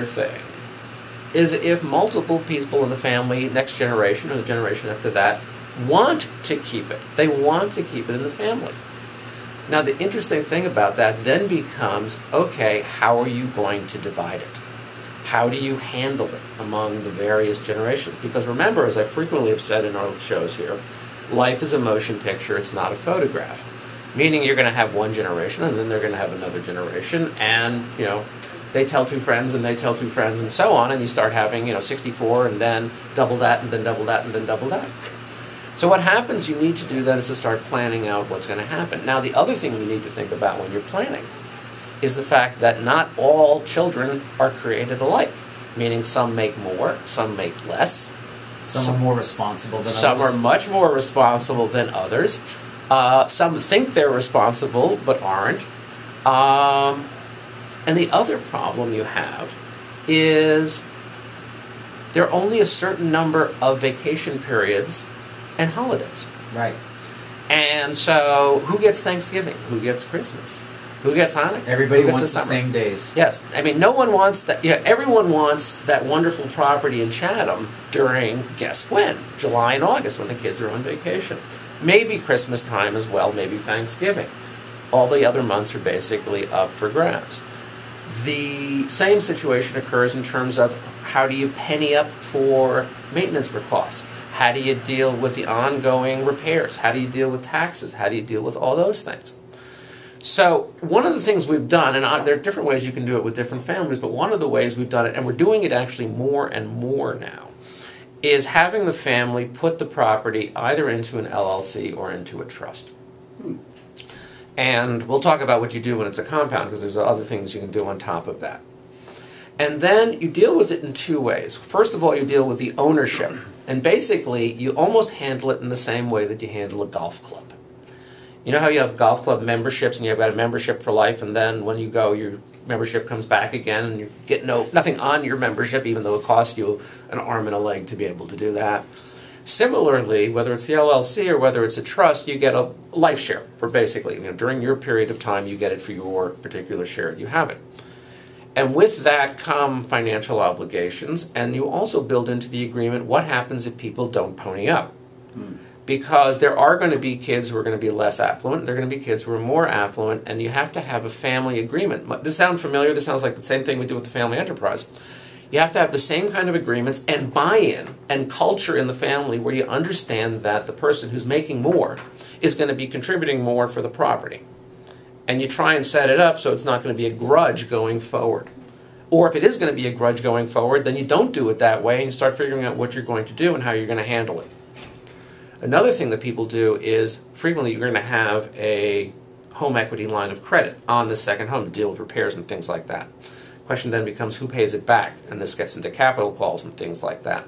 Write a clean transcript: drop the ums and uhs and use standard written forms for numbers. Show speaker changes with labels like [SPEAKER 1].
[SPEAKER 1] thing is if multiple people in the family, next generation or the generation after that, want to keep it. They want to keep it in the family. Now the interesting thing about that then becomes, okay, how are you going to divide it? How do you handle it among the various generations? Because remember, as I frequently have said in our shows here, life is a motion picture, it's not a photograph. Meaning you're going to have one generation and then they're going to have another generation, and they tell two friends and they tell two friends and so on, and you start having 64 and then double that and then double that and then double that. So what happens, you need to do that is to start planning out what's going to happen. Now the other thing you need to think about when you're planning is the fact that not all children are created alike. Meaning some make more, some make less.
[SPEAKER 2] Some are more responsible than others.
[SPEAKER 1] Some are much more responsible than others. Some think they're responsible but aren't. And the other problem you have is there are only a certain number of vacation periods and holidays.
[SPEAKER 2] Right.
[SPEAKER 1] And so who gets Thanksgiving? Who gets Christmas? Who gets Hanukkah?
[SPEAKER 2] Everybody
[SPEAKER 1] Who gets
[SPEAKER 2] wants the same days.
[SPEAKER 1] Yes. I mean, no one wants that. Everyone wants that wonderful property in Chatham during, guess when? July and August, when the kids are on vacation. Maybe Christmas time as well, maybe Thanksgiving. All the other months are basically up for grabs. The same situation occurs in terms of how do you penny up for maintenance for costs? How do you deal with the ongoing repairs? How do you deal with taxes? How do you deal with all those things? So one of the things we've done, and there are different ways you can do it with different families, but one of the ways we've done it, and we're doing it actually more and more now, is having the family put the property either into an LLC or into a trust. And we'll talk about what you do when it's a compound, because there's other things you can do on top of that. And then you deal with it in two ways. First of all, you deal with the ownership. And basically, you almost handle it in the same way that you handle a golf club. You know how you have golf club memberships and you've got a membership for life, and then when you go, your membership comes back again and you get nothing on your membership, even though it costs you an arm and a leg to be able to do that. Similarly, whether it's the LLC or whether it's a trust, you get a life share for basically, during your period of time, you get it for your particular share. You have it. And with that come financial obligations, and you also build into the agreement what happens if people don't pony up. Because there are going to be kids who are going to be less affluent, and there are going to be kids who are more affluent, and you have to have a family agreement. Does this sound familiar? This sounds like the same thing we do with the family enterprise. You have to have the same kind of agreements and buy-in and culture in the family where you understand that the person who's making more is going to be contributing more for the property. And you try and set it up so it's not going to be a grudge going forward. Or if it is going to be a grudge going forward, then you don't do it that way and you start figuring out what you're going to do and how you're going to handle it. Another thing that people do is frequently you're going to have a home equity line of credit on the second home to deal with repairs and things like that. The question then becomes who pays it back, and this gets into capital calls and things like that.